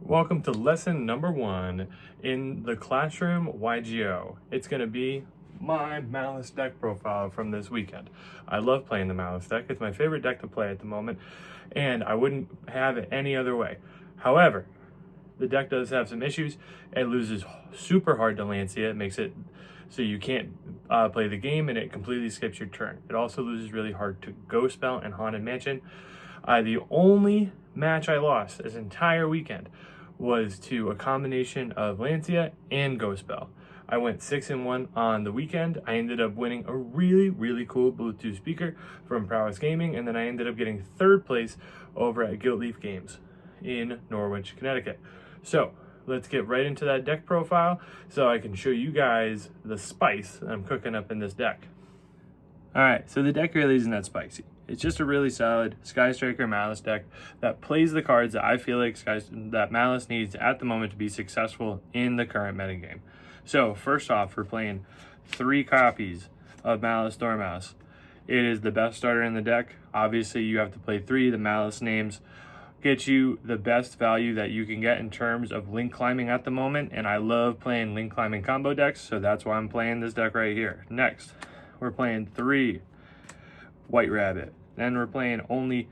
Welcome to lesson number 1 in the classroom YGO. It's going to be my Maliss deck profile from this weekend. I love playing the Maliss deck. It's my favorite deck to play at the moment, and I wouldn't have it any other way. However, the deck does have some issues. It loses super hard to Lancia. It makes it so you can't play the game, and it completely skips your turn. It also loses really hard to Ghost Spell and Haunted Mansion. The only match I lost this entire weekend was to a combination of Lancia and Ghost Spell. I went 6-1 on the weekend. I ended up winning a really cool Bluetooth speaker from Prowess Gaming, and then I ended up getting 3rd place over at Guiltleaf Games in Norwich, Connecticut. So let's get right into that deck profile so I can show you guys the spice that I'm cooking up in this deck. All right, so the deck really isn't that spicy. It's just a really solid Sky Striker Maliss deck that plays the cards that I feel like that Maliss needs at the moment to be successful in the current metagame. So first off, we're playing 3 copies of Maliss Dormouse. It is the best starter in the deck. Obviously, you have to play 3. The Maliss names get you the best value that you can get in terms of link climbing at the moment, and I love playing link climbing combo decks, so that's why I'm playing this deck right here. Next, we're playing 3 White Rabbit. Then we're playing only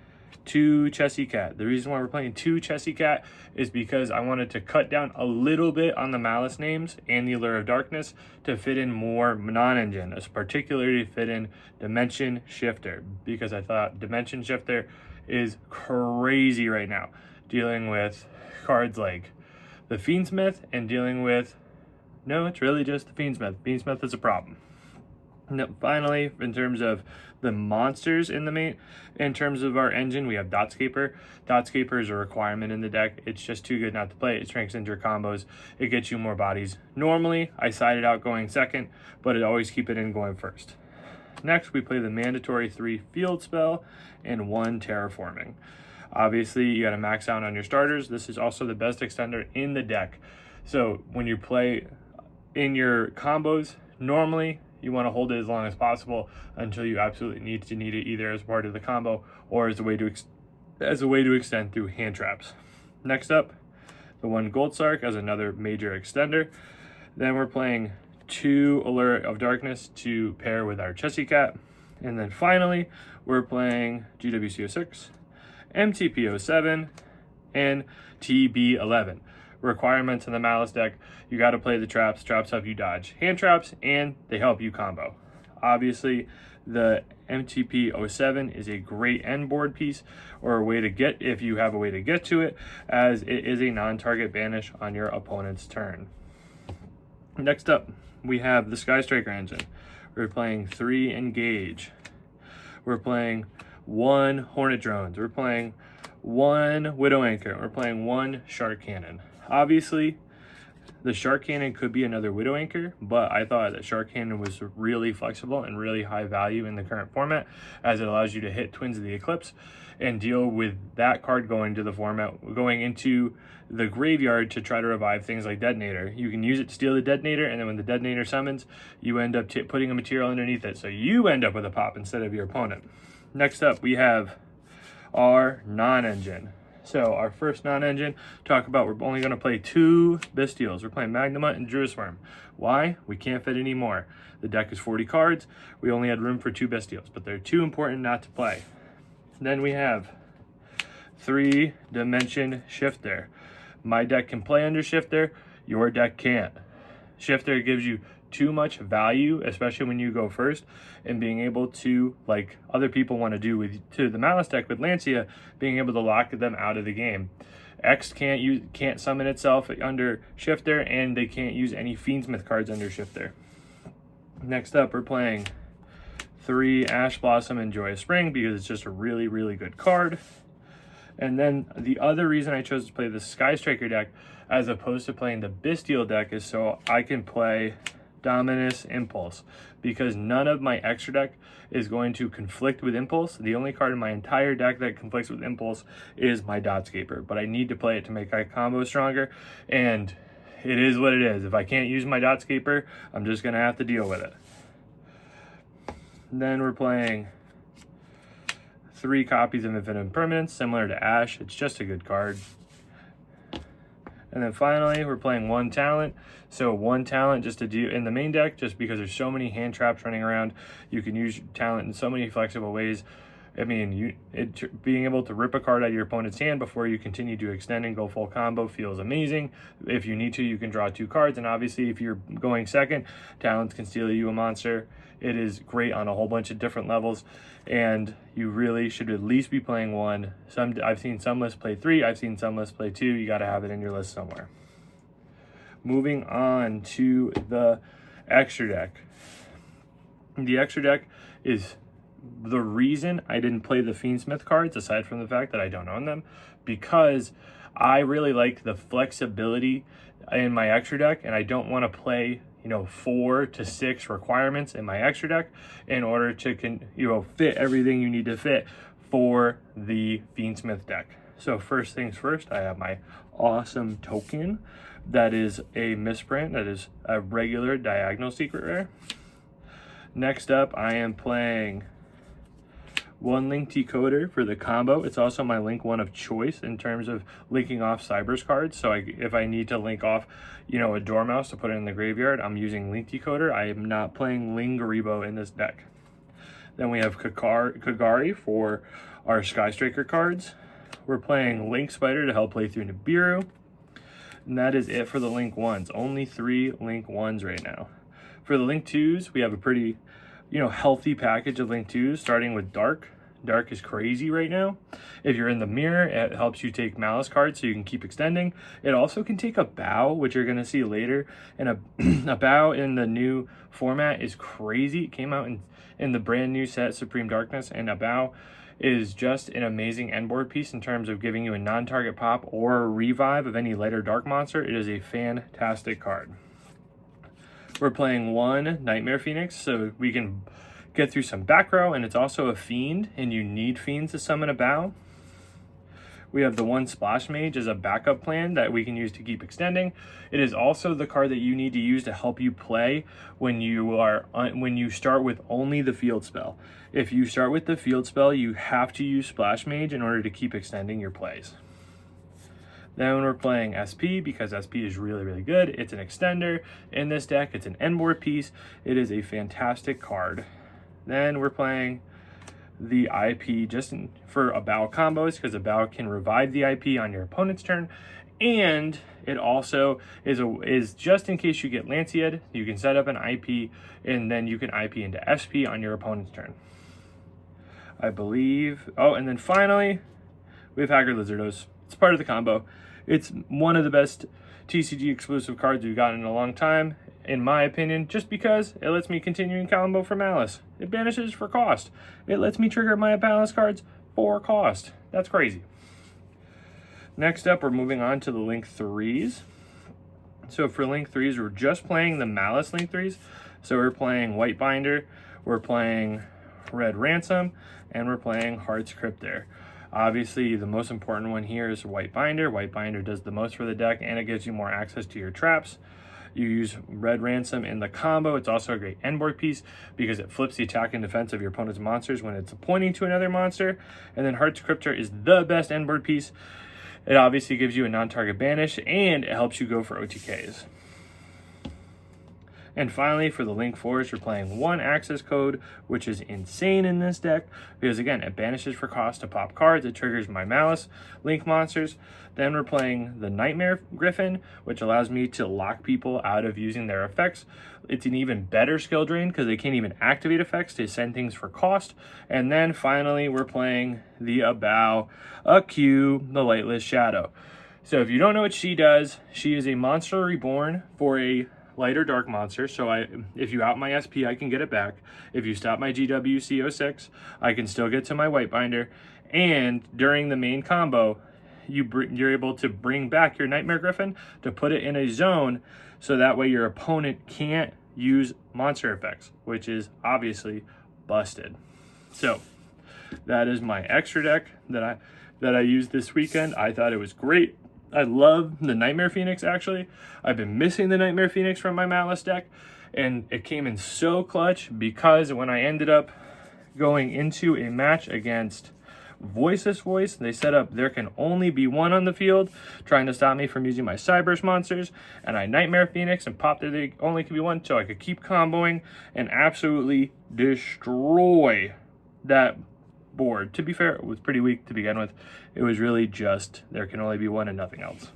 2 Chessy Cat. The reason why we're playing 2 Chessy Cat is because I wanted to cut down a little bit on the Maliss names and the Allure of Darkness to fit in more non-engine, particularly fit in Dimension Shifter, because I thought Dimension Shifter is crazy right now, dealing with cards like the Fiendsmith and dealing with, no, it's really just the Fiendsmith. Fiendsmith is a problem. Now, finally, in terms of the monsters in terms of our engine, we have Dotscaper. Dotscaper is a requirement in the deck. It's just too good not to play. It strengthens your combos. It gets you more bodies. Normally, I side it out going second, but I always keep it in going first. Next, we play the mandatory 3 Field Spell and 1 Terraforming. Obviously, you got to max out on your starters. This is also the best extender in the deck. So when you play in your combos, normally you want to hold it as long as possible until you absolutely need it, either as part of the combo or as a way to extend through hand traps. Next up, the 1 Gold Sark as another major extender. Then we're playing 2 Allure of Darkness to pair with our Chessy Cat. And then finally, we're playing GWC06, MTP07, and TB11. Requirements in the Maliss deck: you got to play the traps. Traps help you dodge hand traps, and they help you combo. Obviously, the MTP07 is a great end board piece, or a way to get, if you have a way to get to it, as it is a non-target banish on your opponent's turn. Next up, we have the Sky Striker engine. We're playing 3 Engage. We're playing 1 Hornet Drones. We're playing 1 Widow Anchor. We're playing 1 Shark Cannon. Obviously, the Shark Cannon could be another Widow Anchor, but I thought that Shark Cannon was really flexible and really high value in the current format, as it allows you to hit Twins of the Eclipse and deal with that card going into the graveyard to try to revive things like Detonator. You can use it to steal the Detonator, and then when the Detonator summons, you end up putting a material underneath it, so you end up with a pop instead of your opponent. Next up, we have our non-engine. So our first non-engine, we're only going to play 2 Bestials. We're playing Magnemite and Druisworm. Why? We can't fit any more. The deck is 40 cards. We only had room for 2 Bestials, but they're too important not to play. Then we have 3 Dimension Shifter. My deck can play under Shifter. Your deck can't. Shifter gives you too much value, especially when you go first, and being able to, like other people want to do to the Maliss deck with Lancia, being able to lock them out of the game. X can't summon itself under Shifter, and they can't use any Fiendsmith cards under Shifter. Next up, we're playing 3 Ash Blossom and Joyous Spring because it's just a really good card. And then the other reason I chose to play the Sky Striker deck as opposed to playing the Bestial deck is so I can play Dominus Impulse, because none of my extra deck is going to conflict with Impulse. The only card in my entire deck that conflicts with Impulse is my Dotscaper, but I need to play it to make my combo stronger, and it is what it is. If I can't use my Dotscaper, I'm just going to have to deal with it. Then we're playing 3 copies of Infinite Impermanence, similar to Ash. It's just a good card. And then finally, we're playing one talent. So one talent just to do in the main deck, just because there's so many hand traps running around. You can use talent in so many flexible ways. I mean, being able to rip a card out of your opponent's hand before you continue to extend and go full combo feels amazing. If you need to, you can draw 2 cards. And obviously, if you're going second, talents can steal you a monster. It is great on a whole bunch of different levels. And you really should at least be playing 1. I've seen some lists play 3. I've seen some lists play 2. You got to have it in your list somewhere. Moving on to the extra deck. The extra deck is the reason I didn't play the Fiendsmith cards, aside from the fact that I don't own them, because I really like the flexibility in my extra deck, and I don't want to play 4 to 6 requirements in my extra deck in order to fit everything you need to fit for the Fiendsmith deck. So first things first, I have my awesome token that is a misprint, that is a regular diagonal secret rare. Next up, I am playing one link decoder for the combo. It's also my link 1 of choice in terms of linking off Cybers cards. So if I need to link off, a Dormouse to put it in the graveyard, I'm using link decoder. I am not playing Lingaribo in this deck. Then we have Kagari for our Skystriker cards. We're playing Link Spider to help play through Nibiru. And that is it for the link 1s. Only 3 link 1s right now. For the link 2s, we have a pretty healthy package of link 2s, starting with Dark. Dark is crazy right now. If you're in the mirror, it helps you take Maliss cards so you can keep extending. It also can take a Bow, which you're going to see later. And a Bow in the new format is crazy. It came out in the brand new set, Supreme Darkness, and a Bow is just an amazing end board piece in terms of giving you a non-target pop or a revive of any lighter dark monster. It is a fantastic card. We're playing one Nightmare Phoenix so we can get through some back row, and it's also a Fiend, and you need Fiends to summon a Bow. We have the one Splash Mage as a backup plan that we can use to keep extending. It is also the card that you need to use to help you play when you start with only the field spell. If you start with the field spell, you have to use Splash Mage in order to keep extending your plays. Then we're playing SP because SP is really, really good. It's an extender in this deck. It's an end board piece. It is a fantastic card. Then we're playing the IP just for a Bow combos because a Bow can revive the IP on your opponent's turn. And it also is just in case you get Lanciad, you can set up an IP and then you can IP into SP on your opponent's turn. I believe. Oh, and then finally, we have Haggard Lizardos. It's part of the combo. It's one of the best TCG exclusive cards we've gotten in a long time, in my opinion, just because it lets me continue in combo for Maliss. It banishes for cost. It lets me trigger my Maliss cards for cost. That's crazy. Next up, we're moving on to the Link 3s. So for Link 3s, we're just playing the Maliss Link 3s. So we're playing White Binder, we're playing Red Ransom, and we're playing Heart's Crypter. Obviously, the most important one here is White Binder. White Binder does the most for the deck, and it gives you more access to your traps. You use Red Ransom in the combo. It's also a great end board piece because it flips the attack and defense of your opponent's monsters when it's pointing to another monster. And then Heart's Crypter is the best end board piece. It obviously gives you a non-target banish, and it helps you go for OTKs. And finally, for the Link 4s, you're playing one access code, which is insane in this deck, because again, it banishes for cost to pop cards, it triggers my Maliss Link monsters. Then we're playing the Nightmare Griffin, which allows me to lock people out of using their effects. It's an even better skill drain, because they can't even activate effects to send things for cost. And then finally, we're playing the Abao Aq, the Lightless Shadow. So if you don't know what she does, she is a monster reborn for a lighter dark monster. So if you out my SP, I can get it back. If you stop my GWC06, I can still get to my White Binder. And during the main combo, you're able to bring back your Nightmare Griffin to put it in a zone, so that way your opponent can't use monster effects, which is obviously busted. So that is my extra deck that I used this weekend. I thought it was great. I love the Nightmare Phoenix, actually. I've been missing the Nightmare Phoenix from my Maliss deck, and it came in so clutch because when I ended up going into a match against Voiceless Voice. They set up there can only be one on the field, trying to stop me from using my Cyburst monsters. And I Nightmare Phoenix and popped there only can be one, so I could keep comboing and absolutely destroy that board. To be fair, it was pretty weak to begin with. It was really just there can only be one and nothing else.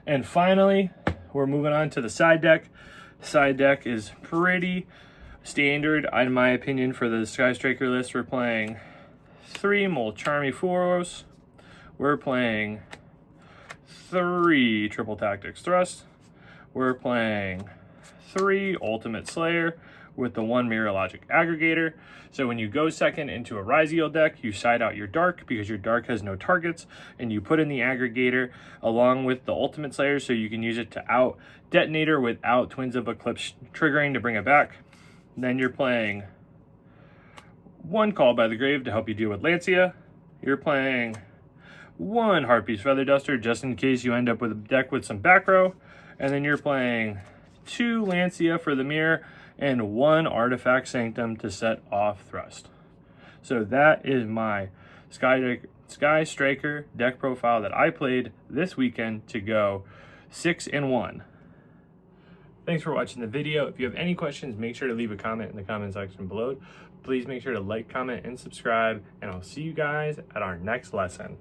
And finally, we're moving on to the side deck. Side deck is pretty standard, in my opinion, for the Sky Striker list. We're playing 3 Molcharmi-Foros. We're playing 3 Triple Tactics Thrust. We're playing 3 Ultimate Slayer with the 1 Mirror Logic Aggregator. So when you go second into a Ryziel deck, you side out your Dark because your Dark has no targets, and you put in the Aggregator along with the Ultimate Slayer so you can use it to out Detonator without Twins of Eclipse triggering to bring it back. Then you're playing 1 Call by the Grave to help you deal with Lancia. You're playing 1 Heartbeast Feather Duster just in case you end up with a deck with some back row. And then you're playing 2 Lancia for the mirror and 1 Artifact Sanctum to set off Thrust. So that is my Sky Striker deck profile that I played this weekend to go 6-1. Thanks for watching the video. If you have any questions, make sure to leave a comment in the comment section below. Please make sure to like, comment, and subscribe, and I'll see you guys at our next lesson.